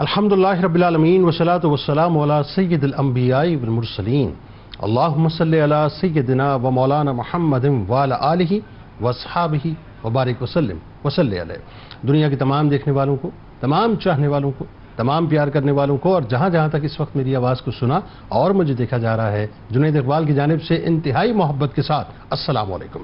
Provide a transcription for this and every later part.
الحمدللہ رب العالمین والصلاة والسلام علی سید الانبیاء والمرسلین اللہم صلی علی سیدنا و مولانا محمد وعلی آلہ واصحابہ وبارک وسلم وصلی علیہ۔ دنیا کے تمام دیکھنے والوں کو، تمام چاہنے والوں کو، تمام پیار کرنے والوں کو اور جہاں جہاں تک اس وقت میری آواز کو سنا اور مجھے دیکھا جا رہا ہے، جنید اقبال کی جانب سے انتہائی محبت کے ساتھ السلام علیکم۔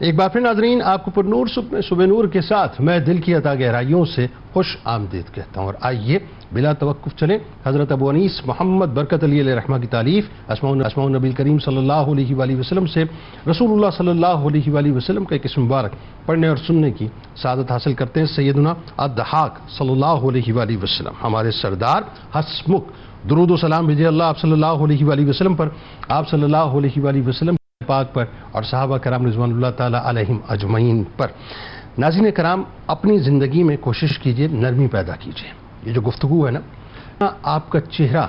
ایک بار پھر ناظرین، آپ کو پر نور صبح نور کے ساتھ میں دل کی عطا گہرائیوں سے خوش آمدید کہتا ہوں، اور آئیے بلا توقف چلیں حضرت ابو انیس محمد برکت علی علیہ رحمہ کی تالیف اسماء النبی کریم صلی اللہ علیہ وآلہ وسلم سے رسول اللہ صلی اللہ علیہ وآلہ وسلم کا ایک اسم مبارک پڑھنے اور سننے کی سعادت حاصل کرتے ہیں۔ سیدنا الضحاک صلی اللہ علیہ وآلہ وسلم، ہمارے سردار ہسمکھ، درود و سلام بھیجے اللہ آپ صلی اللہ علیہ وآلہ وسلم پر، آپ صلی اللہ علیہ وآلہ وسلم پاک پر اور صحابہ کرام رضوان اللہ تعالی علیہم اجمعین پر۔ ناظرین کرام، اپنی زندگی میں کوشش کیجئے نرمی پیدا کیجئے۔ یہ جو گفتگو ہے نا، آپ کا چہرہ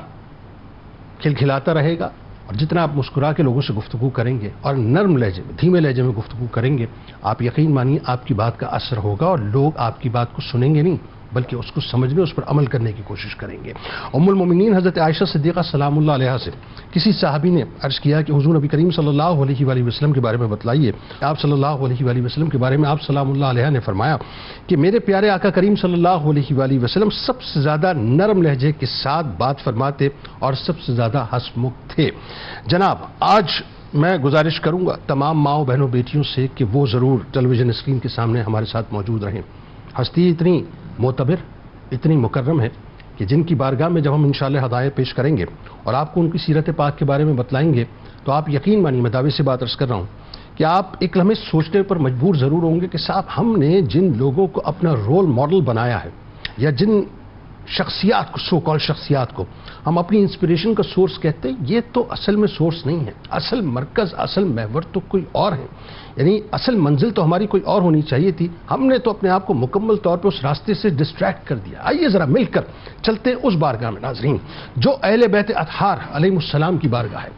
کھلکھلاتا رہے گا، اور جتنا آپ مسکرا کے لوگوں سے گفتگو کریں گے اور نرم لہجے میں، دھیمے لہجے میں گفتگو کریں گے، آپ یقین مانیے آپ کی بات کا اثر ہوگا اور لوگ آپ کی بات کو سنیں گے نہیں بلکہ اس کو سمجھنے، اس پر عمل کرنے کی کوشش کریں گے۔ ام المومنین حضرت عائشہ صدیقہ سلام اللہ علیہا سے کسی صحابی نے عرض کیا کہ حضور نبی کریم صلی اللہ علیہ وآلہ وسلم کے بارے میں بتلائیے۔ آپ صلی اللہ علیہ وآلہ وسلم کے بارے میں آپ سلام اللہ علیہ نے فرمایا کہ میرے پیارے آقا کریم صلی اللہ علیہ وآلہ وسلم سب سے زیادہ نرم لہجے کے ساتھ بات فرماتے اور سب سے زیادہ ہنسمکھ تھے۔ جناب، آج میں گزارش کروں گا تمام ماؤں بہنوں بیٹیوں سے کہ وہ ضرور ٹیلی ویژن اسکرین کے سامنے ہمارے ساتھ موجود رہیں۔ ہستی اتنی معتبر، اتنی مکرم ہے کہ جن کی بارگاہ میں جب ہم انشاءاللہ ہدایت پیش کریں گے اور آپ کو ان کی سیرت پاک کے بارے میں بتلائیں گے تو آپ یقین مانیے، میں دعوے سے بات عرض کر رہا ہوں کہ آپ ایک لمحے سوچنے پر مجبور ضرور ہوں گے کہ صاحب ہم نے جن لوگوں کو اپنا رول ماڈل بنایا ہے یا جن شخصیات کو، سو کال شخصیات کو ہم اپنی انسپریشن کا سورس کہتے ہیں، یہ تو اصل میں سورس نہیں ہے، اصل مرکز، اصل محور تو کوئی اور ہے، یعنی اصل منزل تو ہماری کوئی اور ہونی چاہیے تھی۔ ہم نے تو اپنے آپ کو مکمل طور پہ اس راستے سے ڈسٹریکٹ کر دیا۔ آئیے ذرا مل کر چلتے ہیں اس بارگاہ میں ناظرین جو اہل بیت اطہار علیہ السلام کی بارگاہ ہے،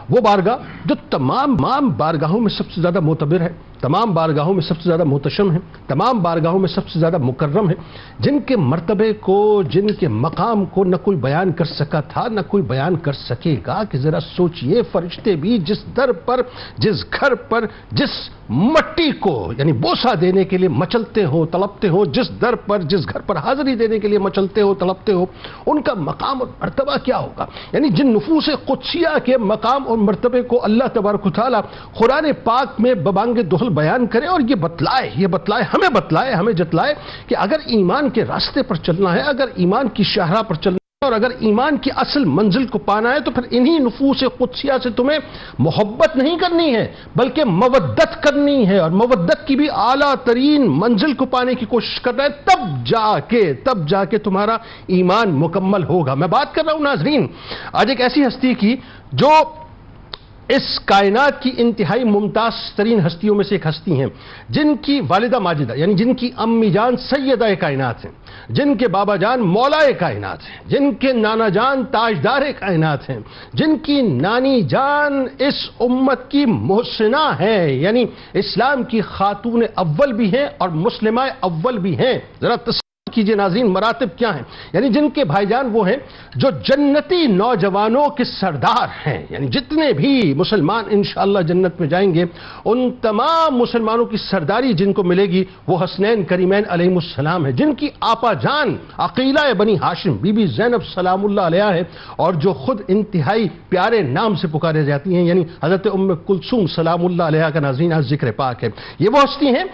وہ بارگاہ جو تمام بارگاہوں میں سب سے زیادہ معتبر ہے، تمام بارگاہوں میں سب سے زیادہ محتشم ہے، تمام بارگاہوں میں سب سے زیادہ مکرم ہے، جن کے مرتبے کو، جن کے مقام کو نہ کوئی بیان کر سکا تھا نہ کوئی بیان کر سکے گا۔ کہ ذرا سوچئے، فرشتے بھی جس در پر، جس گھر پر، جس مٹی کو یعنی بوسہ دینے کے لیے مچلتے ہو، تڑپتے ہو، جس در پر، جس گھر پر حاضری دینے کے لیے مچلتے ہو، تڑپتے ہو، ان کا مقام اور مرتبہ کیا ہوگا؟ یعنی جن نفوس قدسیہ کے مقام اور مرتبے کو اللہ تبارک و تعالی قرآن پاک میں ببانگ دہل بیان کرے اور یہ بتلائے، ہمیں جتلائے کہ اگر ایمان کے راستے پر چلنا ہے، اگر ایمان کی شاہراہ پر چلنا ہے اور اگر ایمان کی اصل منزل کو پانا ہے تو پھر انہی نفوس قدسیہ سے تمہیں محبت نہیں کرنی ہے بلکہ مودت کرنی ہے، اور مودت کی بھی اعلیٰ ترین منزل کو پانے کی کوشش کرنا ہے، تب جا کے تمہارا ایمان مکمل ہوگا۔ میں بات کر رہا ہوں ناظرین آج ایک ایسی ہستی کی جو اس کائنات کی انتہائی ممتاز ترین ہستیوں میں سے ایک ہستی ہیں، جن کی والدہ ماجدہ یعنی جن کی امی جان سیدہ کائنات ہیں، جن کے بابا جان مولا کائنات ہیں، جن کے نانا جان تاجدار کائنات ہیں، جن کی نانی جان اس امت کی محسنہ ہیں، یعنی اسلام کی خاتون اول بھی ہیں اور مسلمہ اول بھی ہیں۔ ذرا کیجئے ناظرین مراتب کیا ہیں، یعنی جن کے بھائی جان وہ ہیں جو جنتی نوجوانوں کے سردار ہیں، یعنی جتنے بھی مسلمان انشاءاللہ جنت میں جائیں گے ان تمام مسلمانوں کی سرداری جن کو ملے گی وہ حسنین کریمین علیہ السلام ہے، جن کی آپا جان عقیلہ بنی ہاشم بی بی زینب سلام اللہ علیہا ہے اور جو خود انتہائی پیارے نام سے پکارے جاتی ہیں، یعنی حضرت ام کلثوم سلام اللہ علیہا کا ناظرین آج ذکر پاک ہے۔ یہ وہ ہستی ہیں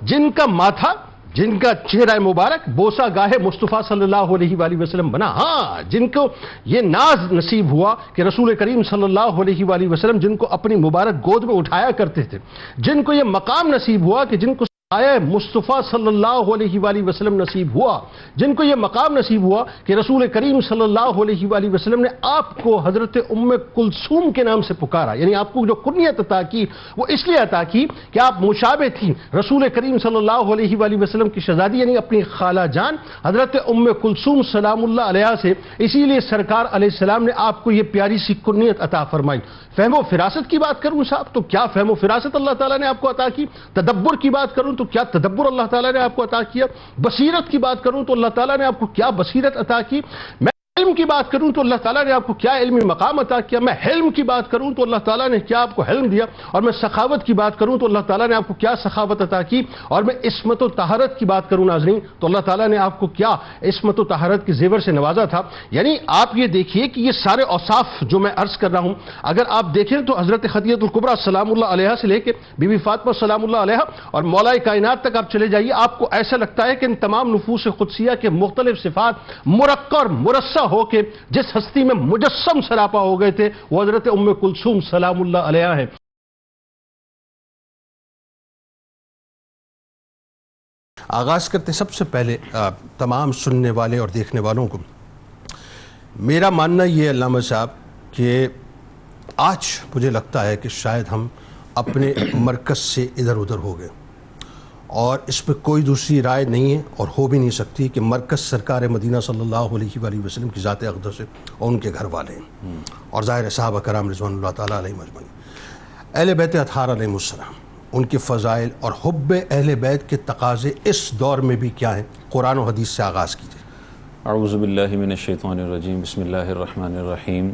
جن کا ماتھا، جن کا چہرہ مبارک بوسہ گاہ مصطفیٰ صلی اللہ علیہ وآلہ وسلم بنا، ہاں جن کو یہ ناز نصیب ہوا کہ رسول کریم صلی اللہ علیہ وآلہ وسلم جن کو اپنی مبارک گود میں اٹھایا کرتے تھے، جن کو یہ مقام نصیب ہوا کہ جن کو مصطفیٰ صلی اللہ علیہ وآلہ وسلم نصیب ہوا، جن کو یہ مقام نصیب ہوا کہ رسول کریم صلی اللہ علیہ وآلہ وسلم نے آپ کو حضرت ام کلثوم کے نام سے پکارا، یعنی آپ کو جو کنیت عطا کی وہ اس لیے عطا کی کہ آپ مشابہ تھیں رسول کریم صلی اللہ علیہ وآلہ وسلم کی شہزادی یعنی اپنی خالہ جان حضرت ام کلثوم سلام اللہ علیہا سے، اسی لیے سرکار علیہ السلام نے آپ کو یہ پیاری سی کنیت عطا فرمائی۔ فہم و فراست کی بات کروں صاحب تو کیا فہم و فراست اللہ تعالیٰ نے آپ کو عطا کی؟ تدبر کی بات کروں تو تو کیا تدبر اللہ تعالیٰ نے آپ کو عطا کیا. بصیرت کی بات کروں تو اللہ تعالیٰ نے آپ کو کیا بصیرت عطا کی. میں علم کی بات کروں تو اللہ تعالیٰ نے آپ کو کیا علمی مقام عطا کیا. میں حلم کی بات کروں تو اللہ تعالیٰ نے کیا آپ کو حلم دیا. اور میں سخاوت کی بات کروں تو اللہ تعالیٰ نے آپ کو کیا سخاوت عطا کی. اور میں عصمت و طہارت کی بات کروں ناظرین تو اللہ تعالیٰ نے آپ کو کیا عصمت و طہارت کے زیور سے نوازا تھا. یعنی آپ یہ دیکھیے کہ یہ سارے اوصاف جو میں عرض کر رہا ہوں اگر آپ دیکھیں تو حضرت خدیجہ الکبریٰ سلام اللہ علیہا سے لے کے بی بی فاطمہ سلام اللہ علیہا اور مولا کائنات تک آپ چلے جائیے, آپ کو ایسا لگتا ہے کہ ان تمام نفوس قدسیہ کے مختلف صفات مرقع اور مرصع ہو کے جس ہستی میں مجسم سراپا ہو گئے تھے وہ حضرت ام کلثوم سلام اللہ علیہا ہے. آغاز کرتے سب سے پہلے تمام سننے والے اور دیکھنے والوں کو میرا ماننا یہ علامہ صاحب کہ آج مجھے لگتا ہے کہ شاید ہم اپنے مرکز سے ادھر ادھر ہو گئے اور اس پہ کوئی دوسری رائے نہیں ہے اور ہو بھی نہیں سکتی کہ مرکز سرکار مدینہ صلی اللہ علیہ وآلہ وسلم کی ذات اقدس ہے اور ان کے گھر والے ہیں اور ظاہر صحابہ کرام رضوان اللہ تعالیٰ علیہ مجمعین. اہل بیت اطہار علیہ السلام ان کے فضائل اور حب اہل بیت کے تقاضے اس دور میں بھی کیا ہیں, قرآن و حدیث سے آغاز کیجیے. اعوذ باللہ من الشیطان الرجیم, بسم اللہ الرحمن الرحیم.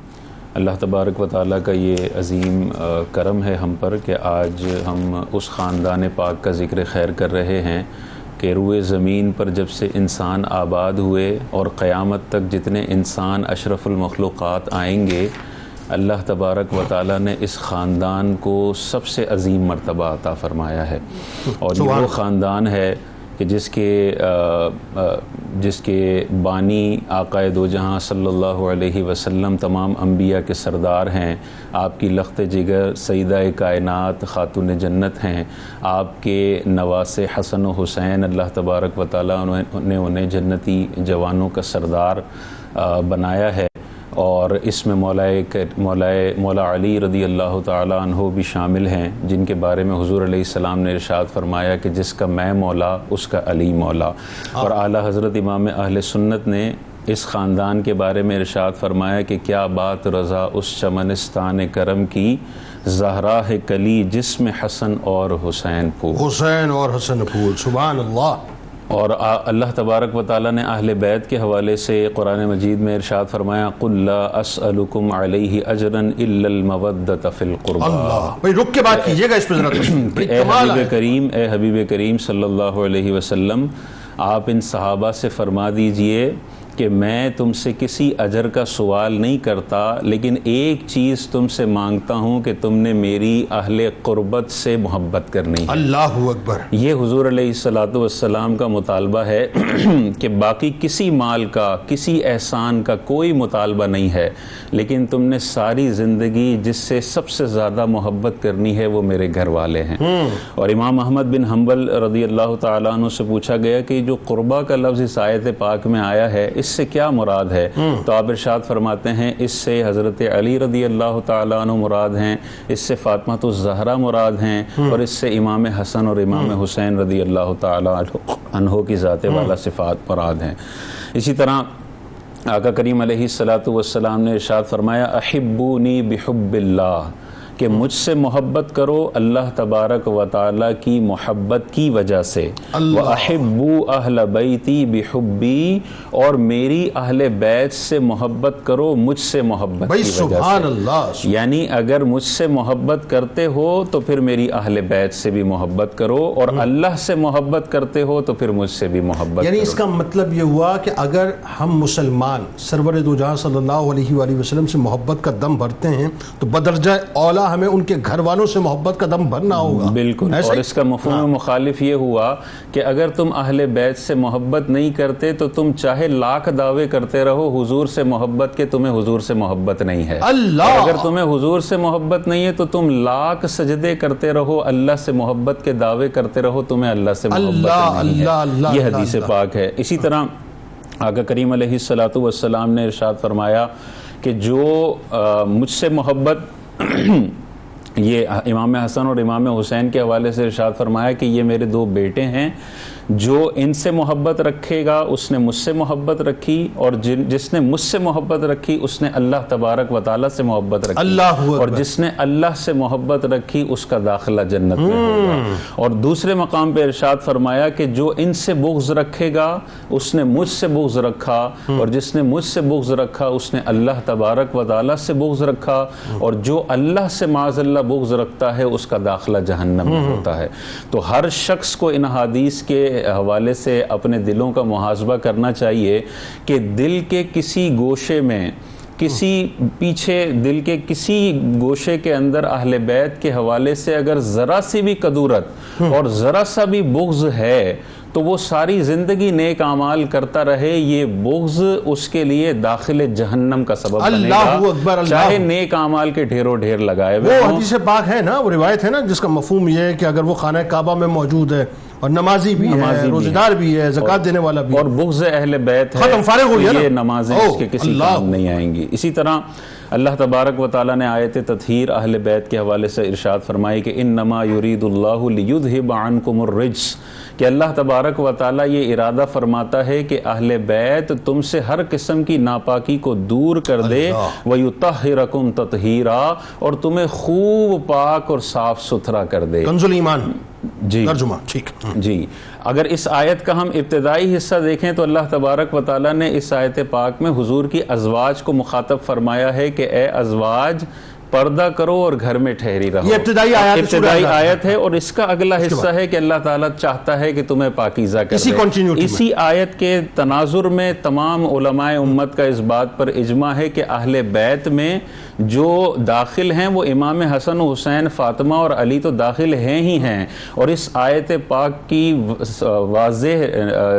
اللہ تبارک و تعالیٰ کا یہ عظیم کرم ہے ہم پر کہ آج ہم اس خاندان پاک کا ذکر خیر کر رہے ہیں کہ روئے زمین پر جب سے انسان آباد ہوئے اور قیامت تک جتنے انسان اشرف المخلوقات آئیں گے اللہ تبارک و تعالیٰ نے اس خاندان کو سب سے عظیم مرتبہ عطا فرمایا ہے. اور یہ وہ خاندان ہے کہ جس کے بانی آقا دو جہاں صلی اللہ علیہ وسلم تمام انبیاء کے سردار ہیں, آپ کی لخت جگر سیدہ کائنات خاتون جنت ہیں, آپ کے نواسے حسن و حسین اللہ تبارک و تعالیٰ نے انہیں جنتی جوانوں کا سردار بنایا ہے. اور اس میں مولا علی رضی اللہ تعالیٰ عنہ بھی شامل ہیں جن کے بارے میں حضور علیہ السلام نے ارشاد فرمایا کہ جس کا میں مولا اس کا علی مولا. اور اعلیٰ حضرت امام اہل سنت نے اس خاندان کے بارے میں ارشاد فرمایا کہ کیا بات رضا اس چمنستان کرم کی, زہرا ہے کلی جس میں حسن اور حسین پھول. حسین اور حسن پھول, سبحان اللہ. اور اللہ تبارک و تعالیٰ نے اہل بیت کے حوالے سے قرآن مجید میں ارشاد فرمایا قُلْ لَا أَسْأَلُكُمْ عَلَيْهِ أَجْرًا إِلَّا الْمَوَدَّةَ فِي الْقُرْبَى. اللہ بھئی رک کے بات کیجئے گا اس پہ ذرا. اے حبیب کریم صلی اللہ علیہ وسلم, آپ ان صحابہ سے فرما دیجئے کہ میں تم سے کسی اجر کا سوال نہیں کرتا, لیکن ایک چیز تم سے مانگتا ہوں کہ تم نے میری اہل قربت سے محبت کرنی ہے. اللہ اکبر. یہ حضور علیہ السلام کا مطالبہ ہے کہ باقی کسی مال کا کسی احسان کا کوئی مطالبہ نہیں ہے, لیکن تم نے ساری زندگی جس سے سب سے زیادہ محبت کرنی ہے وہ میرے گھر والے ہیں. اور امام احمد بن حنبل رضی اللہ تعالیٰ عنہ سے پوچھا گیا کہ جو قربہ کا لفظ اس آیت پاک میں آیا ہے اس سے کیا مراد ہے, تو آپ ارشاد فرماتے ہیں اس سے حضرت علی رضی اللہ تعالیٰ عنہ مراد ہیں, اس سے فاطمہ الزہرا مراد ہیں, اور اس سے امام حسن اور امام حسین رضی اللہ تعالیٰ عنہ کی ذات والا صفات مراد ہیں. اسی طرح آقا کریم علیہ السلام نے ارشاد فرمایا احبونی بحب اللہ, کہ مجھ سے محبت کرو اللہ تبارک و تعالیٰ کی محبت کی وجہ سے. وَأَحِبُّوا أَهْلَ بَيْتِي بِحُبِّي, اور میری اہل بیت سے محبت کرو مجھ سے محبت کی وجہ سے. یعنی اگر مجھ سے محبت کرتے ہو تو پھر میری اہل بیت سے بھی محبت کرو, اور اللہ سے محبت کرتے ہو تو پھر مجھ سے بھی محبت کرو. یعنی اس کا مطلب یہ ہوا کہ اگر ہم مسلمان سرور دو جہاں صلی اللہ علیہ وآلہ وسلم سے محبت کا دم بھرتے ہیں تو بدرجہ اولا ہمیں ان کے گھر والوں سے محبت کا دم بھرنا ہوگا. بالکل. اور اس کا مفہوم مخالف یہ ہوا کہ اگر تم اہل بیت سے محبت نہیں کرتے تو تم چاہے لاکھ دعوے کرتے رہو حضور سے محبت کے, تمہیں حضور سے محبت نہیں ہے. اللہ. اگر تمہیں حضور سے محبت نہیں ہے تو تم لاکھ سجدے کرتے رہو, اللہ سے محبت کے دعوے کرتے رہو, تمہیں اللہ سے محبت نہیں ہے. یہ حدیث پاک ہے. اسی طرح آقا کریم علیہ السلام نے ارشاد فرمایا کہ جو مجھ سے محبت یہ امام حسن اور امام حسین کے حوالے سے ارشاد فرمایا کہ یہ میرے دو بیٹے ہیں, جو ان سے محبت رکھے گا اس نے مجھ سے محبت رکھی، اور جس نے مجھ سے محبت رکھی اس نے اللہ تبارک و تعالیٰ سے محبت رکھی، اور جس نے اللہ سے محبت رکھی اس کا داخلہ جنت میں ہوگا۔ اور دوسرے مقام پہ ارشاد فرمایا کہ جو ان سے بغض رکھے گا اس نے مجھ سے بغض رکھا، اور جس نے مجھ سے بغض رکھا اس نے اللہ تبارک و تعالیٰ سے بغض رکھا، اور جو اللہ سے معاذ اللہ بغض رکھتا ہے اس کا داخلہ جہنم میں ہوتا ہے۔ تو ہر شخص کو ان حدیث کے حوالے سے اپنے دلوں کا محاسبہ کرنا چاہیے کہ دل کے کسی گوشے میں، کسی پیچھے دل کے کسی گوشے کے اندر اہل بیت کے حوالے سے اگر ذرا سی بھی کدورت اور ذرا سا بھی بغض ہے تو وہ ساری زندگی نیک اعمال کرتا رہے، یہ بغض اس کے لیے داخل جہنم کا سبب بنے گا، چاہے نیک اعمال کے ڈھیروں ڈھیر لگائے۔ وہ حدیث پاک ہے نا، وہ روایت ہے نا جس کا مفہوم یہ ہے کہ اگر وہ خانہ کعبہ میں موجود ہے اور نمازی بھی ہے، روزہ دار بھی ہے، زکوٰۃ دینے والا بھی ہے، اور بغض اہل بیت ہے، ختم فارغ ہو گیا نا، یہ نمازیں اس کے کسی کام نہیں آئیں گی۔ اسی طرح اللہ تبارک و تعالیٰ نے آیت تطہیر اہل بیت کے حوالے سے ارشاد فرمائی کہ انما یرید اللہ لیذھب عنکم الرجس، کہ اللہ تبارک و تعالیٰ یہ ارادہ فرماتا ہے کہ اہل بیت تم سے ہر قسم کی ناپاکی کو دور کر دے، ویطہرکم تطہیرا، اور تمہیں خوب پاک اور صاف ستھرا کر دے۔ کنز الایمان جی ترجمہ ٹھیک جی۔ اگر اس آیت کا ہم ابتدائی حصہ دیکھیں تو اللہ تبارک و تعالیٰ نے اس آیت پاک میں حضور کی ازواج کو مخاطب فرمایا ہے کہ اے ازواج پردہ کرو اور گھر میں ٹھہری رہو۔ یہ ابتدائی آیت ہے، اور اس کا اگلا حصہ ہے کہ اللہ تعالیٰ چاہتا ہے کہ تمہیں پاکیزہ کر دے۔ اسی آیت کے تناظر میں تمام علماء امت کا اس بات پر اجماع ہے کہ اہل بیت میں جو داخل ہیں وہ امام حسن و حسین، فاطمہ اور علی تو داخل ہیں ہی ہیں، اور اس آیت پاک کی واضح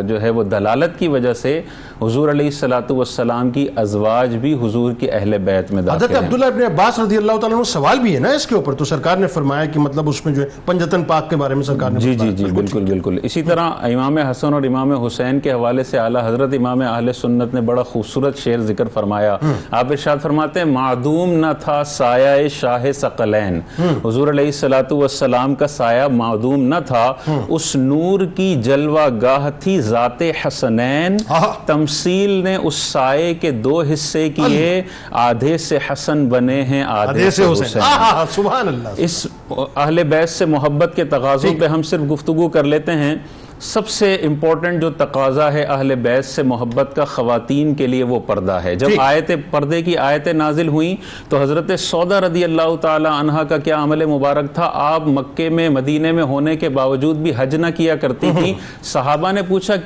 جو ہے وہ دلالت کی وجہ سے حضور علیہ الصلوۃ والسلام کی ازواج بھی حضور کی اہل بیت میں داخل ہیں۔ حضرت عبداللہ ابن عباس رضی اللہ تعالیٰ عنہ سوال بھی ہے نا اس کے اوپر، تو سرکار نے فرمایا کہ مطلب اس میں جو ہے پنجتن پاک کے بارے میں سرکار نے جی بالکل بالکل۔ اسی طرح امام حسن اور امام حسین کے حوالے سے اعلیٰ حضرت امام اہل سنت نے بڑا خوبصورت شعر ذکر فرمایا۔ آپ ارشاد فرماتے ہیں معدوم نہ تھا سایہ شاہ ثقلین، حضور علیہ الصلوۃ والسلام کا سایہ معدوم نہ تھا، اس نور کی جلوہ گاہ تھی ذات حسنین، تمثیل نے اس سائے کے دو حصے کیے، آدھے سے حسن بنے ہیں آدھے سے حسین۔ سبحان اللہ۔ اس اہل بیت سے محبت کے تقاضوں پہ ہم صرف گفتگو کر لیتے ہیں۔ سب سے امپورٹنٹ جو تقاضا ہے اہل بیت سے محبت کا خواتین کے لیے وہ پردہ ہے۔ جب آیت پردے کی آیتیں نازل ہوئیں تو حضرت سودا رضی اللہ تعالی عنہا کا کیا عمل مبارک تھا، آپ مکے میں مدینے میں ہونے کے باوجود بھی حج نہ کیا کرتی تھی۔ صحابہ نے پوچھا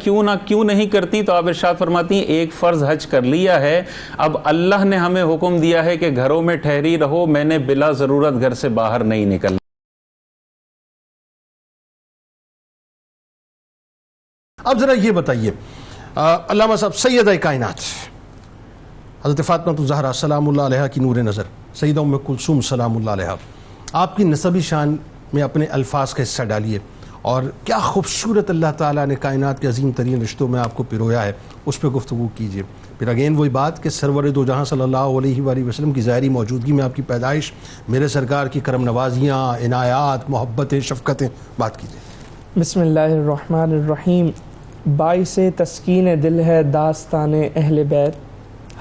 کیوں نہیں کرتی، تو آپ ارشاد فرماتی ہیں ایک فرض حج کر لیا ہے، اب اللہ نے ہمیں حکم دیا ہے کہ گھروں میں ٹھہری رہو، میں نے بلا ضرورت گھر سے باہر نہیں نکلنا۔ اب ذرا یہ بتائیے، علامہ صاحب، سیدہ کائنات حضرت فاطمہ الزہرا سلام اللہ علیہا کی نور نظر، سیدہ ام کلثوم سلام اللہ علیہا، آپ کی نسبی شان میں اپنے الفاظ کا حصہ ڈالیے، اور کیا خوبصورت اللہ تعالیٰ نے کائنات کے عظیم ترین رشتوں میں آپ کو پرویا ہے، اس پہ گفتگو کیجیے۔ پھر اگین وہی بات کہ سرور دو جہاں صلی اللہ علیہ وآلہ وسلم کی ظاہری موجودگی میں آپ کی پیدائش، میرے سرکار کی کرم نوازیاں، عنایات، محبتیں، شفقتیں، بات کیجیے۔ بسم اللہ الرحمن الرحیم۔ باعث تسکین دل ہے داستان اہل بیت،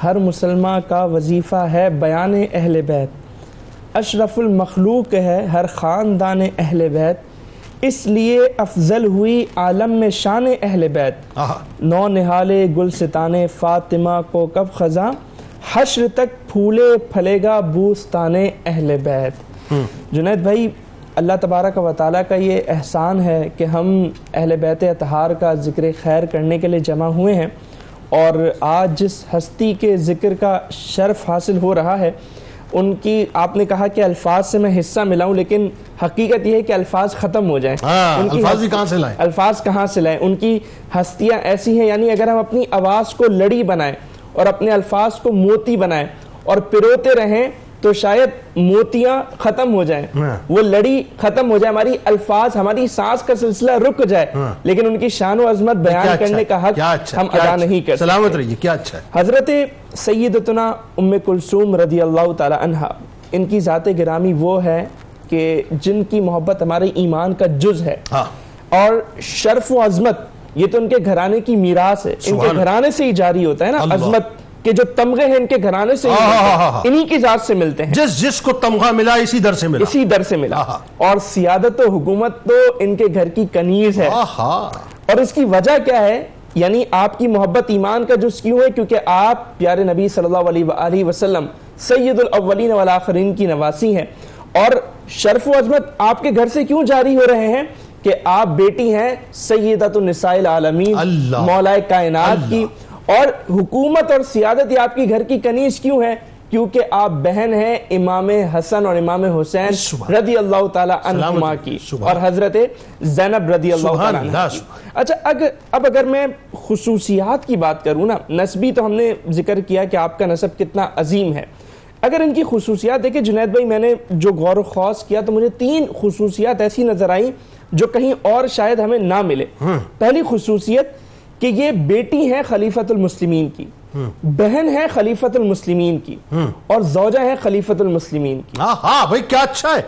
ہر مسلمہ کا وظیفہ ہے بیان اہل بیت، اشرف المخلوق ہے ہر خاندان اہل بیت، اس لیے افضل ہوئی عالم میں شان اہل بیت، نو نہالے گلستان فاطمہ کو کب خزاں، حشر تک پھولے پھلے گا بوستان اہل بیت۔ جنید بھائی، اللہ تبارک و تعالیٰ کا یہ احسان ہے کہ ہم اہل بیت اطہار کا ذکر خیر کرنے کے لیے جمع ہوئے ہیں، اور آج جس ہستی کے ذکر کا شرف حاصل ہو رہا ہے ان کی آپ نے کہا کہ الفاظ سے میں حصہ ملاؤں، لیکن حقیقت یہ ہے کہ الفاظ ختم ہو جائیں۔ الفاظ بھی کہاں سے لائیں؟ الفاظ کہاں سے لائیں؟ ان کی ہستیاں ایسی ہیں، یعنی اگر ہم اپنی آواز کو لڑی بنائیں اور اپنے الفاظ کو موتی بنائیں اور پروتے رہیں تو شاید موتیاں ختم ہو جائیں، وہ لڑی ختم ہو جائے، ہماری الفاظ، ہماری سانس کا سلسلہ رک جائے، لیکن ان کی شان و عظمت بیان کرنے کا حق ہم ادا نہیں کر سکتے۔ سلامت رہیے، کیا اچھا ہے۔ حضرت سیدتنا ام کلثوم رضی اللہ تعالی عنہا، ان کی ذات گرامی وہ ہے کہ جن کی محبت ہمارے ایمان کا جز ہے، اور شرف و عظمت یہ تو ان کے گھرانے کی میراث ہے، ان کے گھرانے سے ہی جاری ہوتا ہے نا، عظمت کے جو تمغے ہیں ان کے گھرانے سے انہی کی ذات سے ملتے ہیں، جس کو تمغہ ملا اسی در سے ملا، اسی در سے ملا، اور سیادت و حکومت تو ان کے گھر کی کنیز ہے۔ اور اس کی وجہ کیا ہے؟ یعنی آپ کی محبت ایمان کا جز کیوں ہے؟ کیونکہ آپ پیارے نبی صلی اللہ علیہ وآلہ وسلم سید الاولین والآخرین کی نواسی ہیں، اور شرف و عظمت آپ کے گھر سے کیوں جاری ہو رہے ہیں کہ آپ بیٹی ہیں سیدۃ النساء العالمین، مولا کائنات کی، اور حکومت اور سیادت یہ آپ کی گھر کی کنیز کیوں ہے؟ کیونکہ آپ بہن ہیں امام حسن اور امام حسین رضی اللہ تعالی عنہما کی، اور حضرت زینب رضی اللہ تعالی عنہ کی۔ اچھا اب اگر میں خصوصیات کی بات کروں نا، نسبی تو ہم نے ذکر کیا کہ آپ کا نسب کتنا عظیم ہے، اگر ان کی خصوصیات دیکھیں جنید بھائی، میں نے جو غور و خوض کیا تو مجھے 3 خصوصیات ایسی نظر آئیں جو کہیں اور شاید ہمیں نہ ملے۔ پہلی خصوصیت کہ یہ بیٹی ہیں خلیفۃ المسلمین کی، بہن ہے خلیفۃ المسلمین کی، اور زوجہ ہے خلیفۃ المسلمین کی۔ ہاں بھائی کیا اچھا ہے،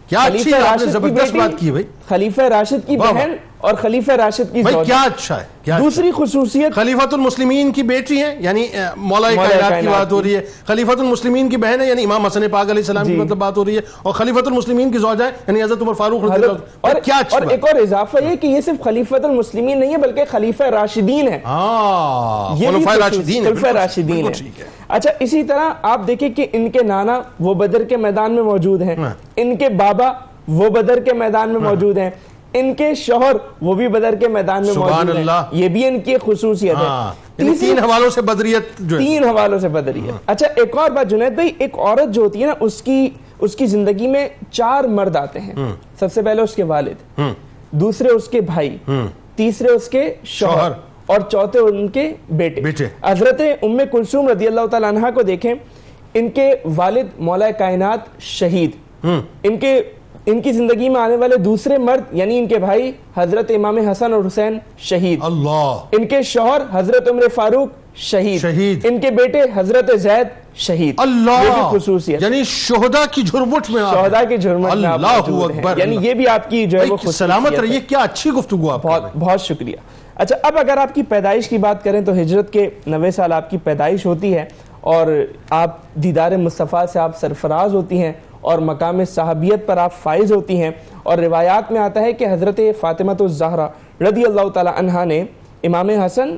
کیا اچھی آپ نے زبردست بات کی بھائی، خلیفہ راشد کی بہن اور خلیفہ راشد کی زوجہ، کیا اچھا ہے۔ دوسری خصوصیت خلیفۃ المسلمین کی بیٹی ہیں یعنی مولا کائنات کی بات ہو رہی ہے، خلیفۃ المسلمین کی بہن ہے یعنی امام حسن پاک علیہ السلام کی مطلب بات ہو رہی ہے، اور خلیفۃ المسلمین کی زوجہ ہے یعنی حضرت عمر فاروق رضی اللہ عنہ۔ کیا اچھا، اور ایک اور اضافہ یہ کہ یہ صرف خلیفۃ المسلمین نہیں ہے بلکہ خلیفہ راشدین ہیں، خلفائے راشدین ہیں۔ اچھا اسی طرح آپ دیکھیں کہ ان کے نانا وہ بدر کے میدان میں موجود ہیں، ان کے بابا وہ بدر کے میدان میں موجود ہیں، ان کے شوہر وہ بھی بدر کے میدان میں موجود ہیں، یہ بھی ان کی خصوصیت ہے۔ 3 حوالوں سے بدریت، 3 حوالوں سے بدریت۔ اچھا ایک اور بات جنید بھائی، ایک عورت جو ہوتی ہے نا اس کی زندگی میں 4 مرد آتے ہیں، سب سے پہلے اس کے والد، دوسرے اس کے بھائی، تیسرے اس کے شوہر، اور چوتھے ان کے بیٹے۔ حضرت ام کلثوم رضی اللہ تعالیٰ عنہ کو دیکھیں، ان کے والد مولا کائنات شہید، ان کی زندگی میں آنے والے دوسرے مرد یعنی ان کے بھائی حضرت امام حسن اور حسین شہید، ان کے شوہر حضرت عمر فاروق شہید، ان کے بیٹے حضرت زید شہید۔ یہ بھی خصوصیت یعنی شہداء کی جھرمٹ میں اللہ اکبر، یعنی یہ بھی آپ کی جو ہے وہ سلامت رہیے۔ کیا اچھی گفتگو آپ، بہت شکریہ۔ اچھا اب اگر آپ کی پیدائش کی بات کریں تو ہجرت کے 90 سال آپ کی پیدائش ہوتی ہے، اور آپ دیدار مصطفیٰ سے آپ سرفراز ہوتی ہیں، اور مقام صحابیت پر آپ فائز ہوتی ہیں، اور روایات میں آتا ہے کہ حضرت فاطمہ الزہرا رضی اللہ تعالی عنہا نے امام حسن،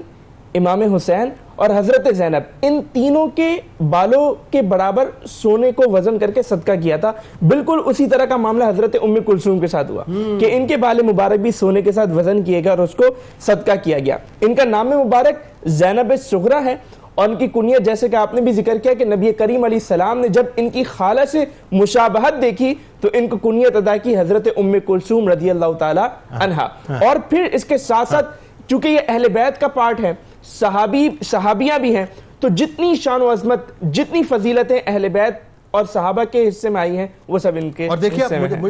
امام حسین اور حضرت زینب ان تینوں کے بالوں کے برابر سونے کو وزن کر کے صدقہ کیا تھا۔ بالکل اسی طرح کا معاملہ حضرت ام کلثوم کے ساتھ ہوا کہ ان کے بال مبارک بھی سونے کے ساتھ وزن کیے گئے اور اس کو صدقہ کیا گیا۔ ان کا نام مبارک زینب الصغریٰ ہے، اور ان کی کنیت جیسے کہ آپ نے بھی ذکر کیا کہ نبی کریم علیہ السلام نے جب ان کی خالہ سے مشابہت دیکھی تو ان کو کنیت ادا کی حضرت ام کلثوم رضی اللہ تعالی عنہا۔ اور پھر اس کے ساتھ ساتھ چونکہ یہ اہل بیت کا پارٹ ہے، صحابیاں بھی ہیں، تو جتنی شان و عظمت، جتنی فضیلتیں اہل بیت اور صحابہ کے حصے میں آئی ہیں وہ سب ان کے۔ اور دیکھیے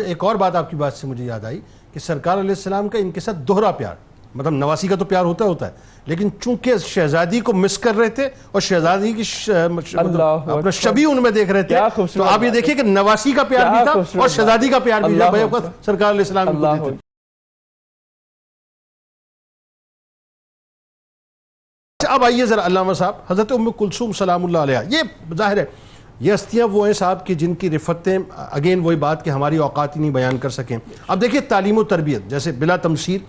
ایک اور بات آپ کی بات سے مجھے یاد آئی کہ سرکار علیہ السلام کا ان کے ساتھ دوہرا پیار، مطلب نواسی کا تو پیار ہوتا ہے، لیکن چونکہ شہزادی کو مس کر رہے تھے اور شہزادی کی اپنا شبیہ ان میں دیکھ رہے تھے، تو آپ یہ دیکھیں کہ نواسی کا پیار بھی تھا اور شہزادی کا پیار بھی تھا سرکار علیہ السلام کو۔ اب آئیے ذرا علامہ صاحب، حضرت ام کلثوم سلام اللہ علیہ، یہ ظاہر ہے یہ ہستیاں وہ ہیں صاحب کہ جن کی رفتیں اگین وہی بات کہ ہماری اوقات ہی نہیں بیان کر سکیں۔ اب دیکھیے تعلیم و تربیت، جیسے بلا تمثیل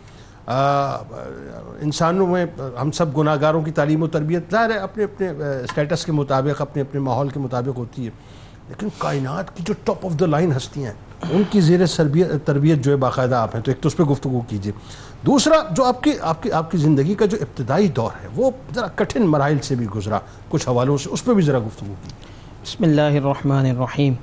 انسانوں میں ہم سب گناہ گاروں کی تعلیم و تربیت ظاہر ہے اپنے اپنے اسٹیٹس کے مطابق، اپنے اپنے ماحول کے مطابق ہوتی ہے، لیکن کائنات کی جو ٹاپ آف دا لائن ہستیاں ہیں ان کی زیر تربیت جو ہے باقاعدہ آپ ہیں، تو ایک تو اس پہ گفتگو کیجیے۔ دوسرا جو آپ کی زندگی کا جو ابتدائی دور ہے وہ ذرا کٹھن مراحل سے بھی گزرا کچھ حوالوں سے، اس پہ بھی ذرا گفتگو کی۔ بسم اللہ الرحمن الرحیم۔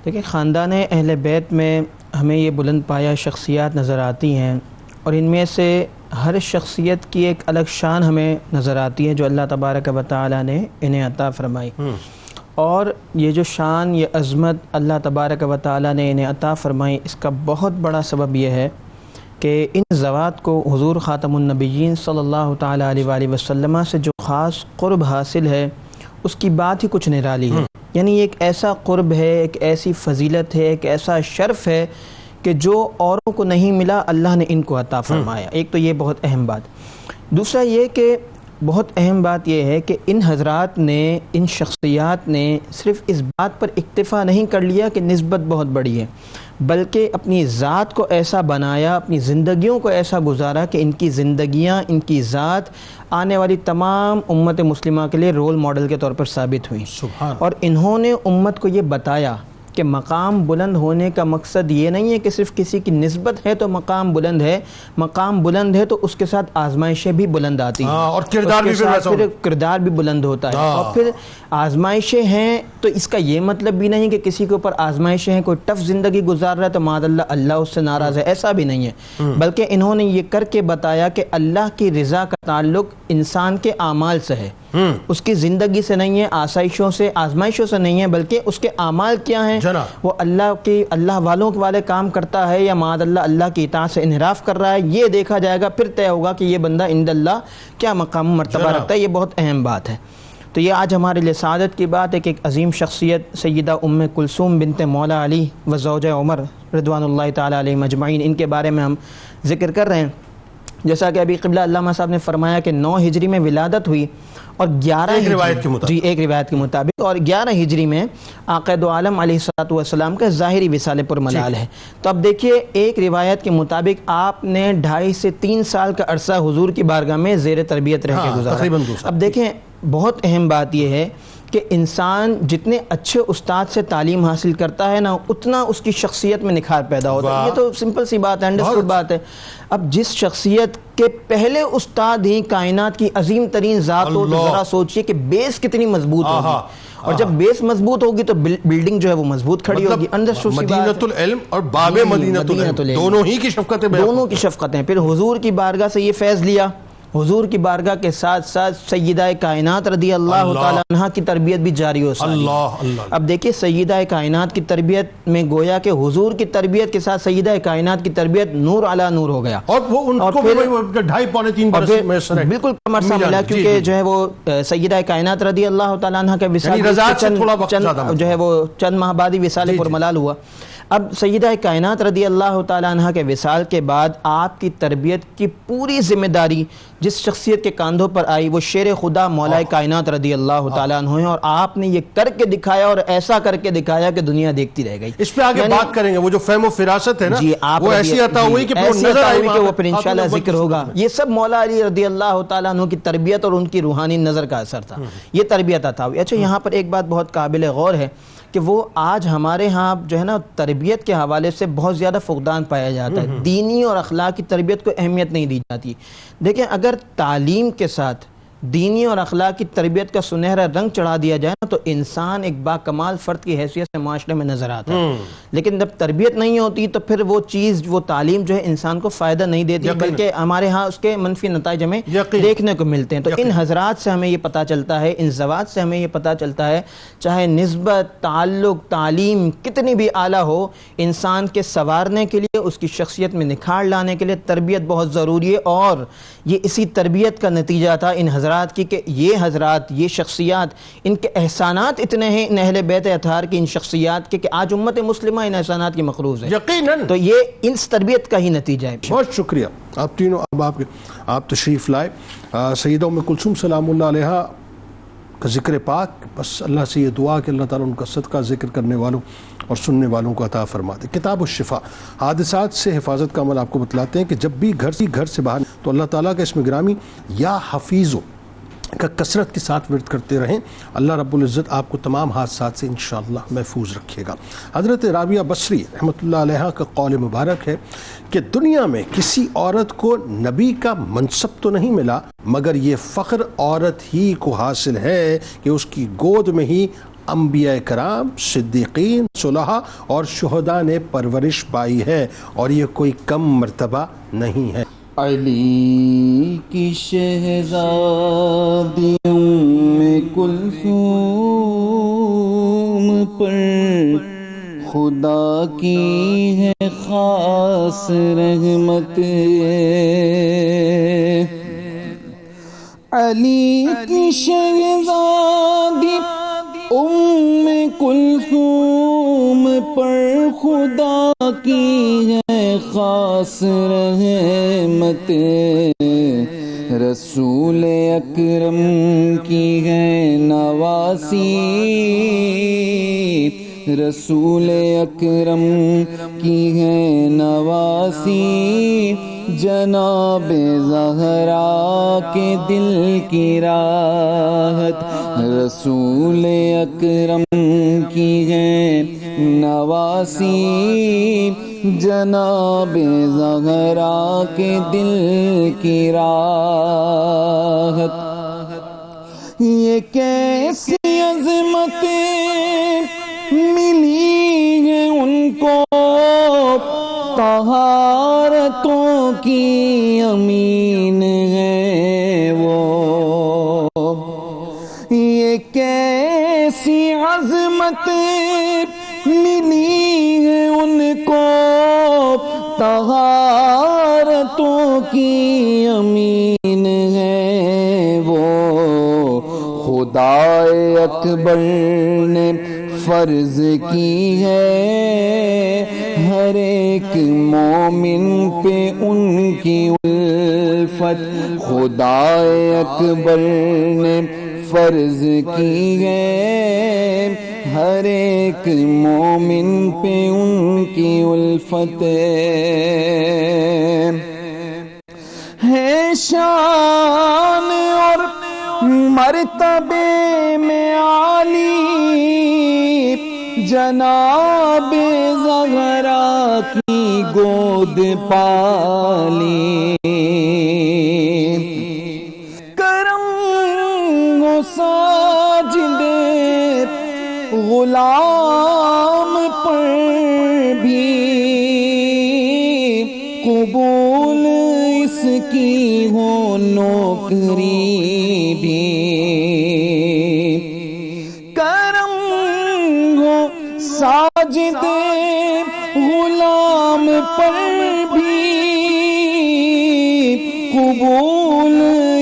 دیکھیں خاندان اہل بیت میں ہمیں یہ بلند پایہ شخصیات نظر آتی ہیں، اور ان میں سے ہر شخصیت کی ایک الگ شان ہمیں نظر آتی ہے جو اللہ تبارک و تعالی نے انہیں عطا فرمائی، اور یہ جو شان، یہ عظمت اللہ تبارک و تعالی نے انہیں عطا فرمائی، اس کا بہت بڑا سبب یہ ہے کہ ان ذوات کو حضور خاتم النبیین صلی اللہ تعالی علیہ وآلہ وسلم سے جو خاص قرب حاصل ہے اس کی بات ہی کچھ نرالی ہے۔ یعنی ایک ایسا قرب ہے، ایک ایسی فضیلت ہے، ایک ایسا شرف ہے کہ جو اوروں کو نہیں ملا اللہ نے ان کو عطا فرمایا. ایک تو یہ بہت اہم بات. دوسرا یہ کہ بہت اہم بات یہ ہے کہ ان حضرات نے، ان شخصیات نے صرف اس بات پر اکتفا نہیں کر لیا کہ نسبت بہت بڑی ہے، بلکہ اپنی ذات کو ایسا بنایا، اپنی زندگیوں کو ایسا گزارا کہ ان کی زندگیاں، ان کی ذات آنے والی تمام امت مسلمہ کے لیے رول ماڈل کے طور پر ثابت ہوئی. اور انہوں نے امت کو یہ بتایا کہ مقام بلند ہونے کا مقصد یہ نہیں ہے کہ صرف کسی کی نسبت ہے تو مقام بلند ہے. مقام بلند ہے تو اس کے ساتھ آزمائشیں بھی بلند آتی ہیں، اور کردار بھی پھر کردار بھی بلند ہوتا ہے. اور پھر آزمائشیں ہیں تو اس کا یہ مطلب بھی نہیں کہ کسی کے اوپر آزمائشیں ہیں، کوئی ٹف زندگی گزار رہا ہے تو معاذ اللہ اس سے ناراض ہے، ایسا بھی نہیں ہے. بلکہ انہوں نے یہ کر کے بتایا کہ اللہ کی رضا کا تعلق انسان کے اعمال سے ہے، اس کی زندگی سے نہیں ہے، آسائشوں سے، آزمائشوں سے نہیں ہے، بلکہ اس کے اعمال کیا ہیں. وہ اللہ والوں کے والے کام کرتا ہے یا معاذ اللہ کی اطاعت سے انحراف کر رہا ہے، یہ دیکھا جائے گا. پھر طے ہوگا کہ یہ بندہ عند اللہ کیا مقام مرتبہ رکھتا ہے. یہ بہت اہم بات ہے. تو یہ آج ہمارے لیے سعادت کی بات ہے کہ ایک عظیم شخصیت سیدہ ام کلثوم بنت مولا علی و زوجہ عمر رضوان اللہ تعالی علیہم اجمعین، ان کے بارے میں ہم ذکر کر رہے ہیں. جیسا کہ ابھی قبلہ علامہ صاحب نے فرمایا کہ 9 ہجری میں ولادت ہوئی اور 11 ایک روایت کے مطابق اور 11 ہجری میں آقا دو عالم علیہ الصلوۃ والسلام کا ظاہری وصال پر ملال ہے. تو اب دیکھیے ایک روایت کے مطابق آپ نے 2.5 سے 3 سال کا عرصہ حضور کی بارگاہ میں زیر تربیت رہ کے گزارا. اب دیکھیں بہت اہم بات یہ ہے کہ انسان جتنے اچھے استاد سے تعلیم حاصل کرتا ہے نا، اتنا اس کی شخصیت میں نکھار پیدا ہوتا ہے. یہ تو سمپل سی بات ہے، انڈرسٹوڈ بات ہے. اب جس شخصیت کے پہلے استاد ہی کائنات کی عظیم ترین ذات ہو تو ذرا سوچئے کہ بیس کتنی مضبوط ہوگی. اور جب بیس مضبوط ہوگی تو بلڈنگ جو ہے وہ مضبوط کھڑی ہوگی. انڈرسٹوڈ سی بات ہے. مدینۃ العلم اور باب مدینۃ العلم دونوں ہی کی شفقتیں، دونوں کی شفقتیں. پھر حضور کی بارگاہ سے یہ فیض لیا، حضور کی بارگاہ کے ساتھ ساتھ سیدہ کائنات رضی اللہ تعالیٰ عنہ کی تربیت بھی جاری ہو ساری. اب دیکھیے سیدہ کائنات کی تربیت میں گویا کہ حضور کی تربیت کے ساتھ سیدہ کائنات کی تربیت نور علی نور ہو گیا. اور وہ ان کو 2.5-3 برس میں بالکل کم عرصہ ملا، کیونکہ جو ہے وہ سیدہ کائنات رضی اللہ تعالیٰ عنہ کے وصال جو ہے وہ چند ماہ بعد ہی وصال پر ملال ہوا. اب سیدہ کائنات رضی اللہ تعالیٰ عنہ کے وصال کے بعد آپ کی تربیت کی پوری ذمہ داری جس شخصیت کے کاندھوں پر آئی وہ شیر خدا مولا کائنات رضی اللہ تعالیٰ عنہ ہیں. اور آپ نے یہ کر کے دکھایا اور ایسا کر کے دکھایا کہ دنیا دیکھتی رہ گئی. اس پہ آگے بات کریں گے. وہ جو فہم و فراست ہے نا، وہ ایسی عطا ہوئی کہ وہ پھر انشاءاللہ ذکر ہوگا. یہ سب مولا علی رضی اللہ تعالیٰ عنہ کی تربیت اور ان کی روحانی نظر کا اثر تھا. یہ تربیت عطا ہوئی. اچھا یہاں پر ایک بات بہت قابل غور ہے کہ وہ آج ہمارے ہاں جو ہے نا تربیت کے حوالے سے بہت زیادہ فقدان پایا جاتا ہے. دینی اور اخلاقی تربیت کو اہمیت نہیں دی جاتی. دیکھیں اگر تعلیم کے ساتھ دینی اور اخلاقی تربیت کا سنہرا رنگ چڑھا دیا جائے نا تو انسان ایک باکمال فرد کی حیثیت سے معاشرے میں نظر آتا ہے. لیکن جب تربیت نہیں ہوتی تو پھر وہ چیز، وہ تعلیم جو ہے انسان کو فائدہ نہیں دیتی، بلکہ ہمارے ہاں اس کے منفی نتائج ہمیں دیکھنے کو ملتے ہیں. تو ان حضرات سے ہمیں یہ پتہ چلتا ہے، ان زوات سے ہمیں یہ پتہ چلتا ہے چاہے نسبت، تعلق، تعلیم کتنی بھی اعلیٰ ہو، انسان کے سنوارنے کے لیے، اس کی شخصیت میں نکھار لانے کے لیے تربیت بہت ضروری ہے. اور یہ اسی تربیت کا نتیجہ تھا ان حضرات کی کہ یہ حضرات، یہ شخصیات، ان کے احسانات اتنے ہیں ان اہل بیت اطہار کی، ان شخصیات کے، کہ آج امت مسلمہ ان احسانات کی مقروض ہے. یقیناً تو یہ اس تربیت کا ہی نتیجہ ہے. بہت شکریہ آپ تینوں. اب آپ تشریف لائے. سیدہ ام کلثوم سلام اللہ علیہا کا ذکر پاک، بس اللہ سے یہ دعا کہ اللہ تعالیٰ ان کا صدقہ ذکر کرنے والوں اور سننے والوں کو عطا فرما دے. کتاب الشفا حادثات سے حفاظت کا عمل آپ کو بتلاتے ہیں کہ جب بھی گھر سے باہر تو اللہ تعالیٰ کا اسم گرامی یا حفیظو کا کثرت کے ساتھ ورد کرتے رہیں. اللہ رب العزت آپ کو تمام حادثات سے انشاءاللہ محفوظ رکھے گا. حضرت رابعہ بصری رحمۃ اللہ علیہ کا قول مبارک ہے کہ دنیا میں کسی عورت کو نبی کا منصب تو نہیں ملا مگر یہ فخر عورت ہی کو حاصل ہے کہ اس کی گود میں ہی انبیاء کرام، صدیقین، صلحاء اور شہداء نے پرورش پائی ہے، اور یہ کوئی کم مرتبہ نہیں ہے. علی کی شہزادی ام کلثوم پر خدا کی ہے خاص رحمت. علی کی شہزادی ام کلثوم پر خدا کی ہے خاص رحمت، رسول اکرم کی ہے نواسی، رسول اکرم کی ہے نواسی، جناب زہرا کے دل کی راحت، رسول اکرم کی ہے نواسی، جناب زہرا کے دل کی راحت۔ یہ کیسی عظمتیں ملی ہیں ان کو، طہارتوں کی امین ہے وہ، یہ کیسی عظمتیں ملی ہیں ان کو، طہارتوں کی امین ہے وہ، خدائے اکبر نے فرض کی ہے ہر ایک مومن پہ ان کی الفت، خدائے اکبر نے فرض کی ہے ہر ایک مومن پہ ان کی الفت، ہے شان اور مرتبے میں عالی جناب زہرا کی گود پالی، کرم و ساجد غلام پر بھی قبول اس کی ہو نوکری بھی، کرم ہو ساجد غلام پر بھی قبول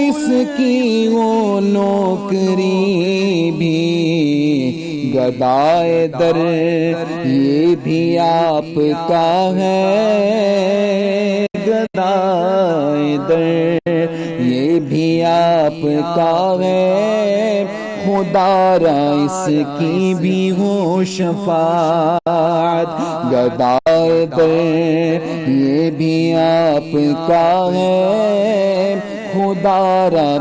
اس کی ہو نوکری بھی، گدائے در یہ بھی آپ کا ہے، گدائے در یہ بھی آپ کا ہے، خدا را اس کی بھی ہو شفاعت، گدائے در یہ بھی آپ کا ہے، خدا را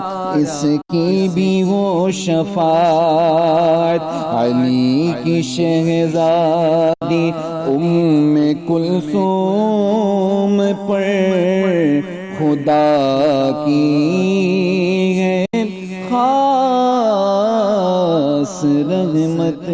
اس کی بھی ہو شفاعت، علی کی شہزادی ام کلثوم پر خدا کی ہے خاص رحمت۔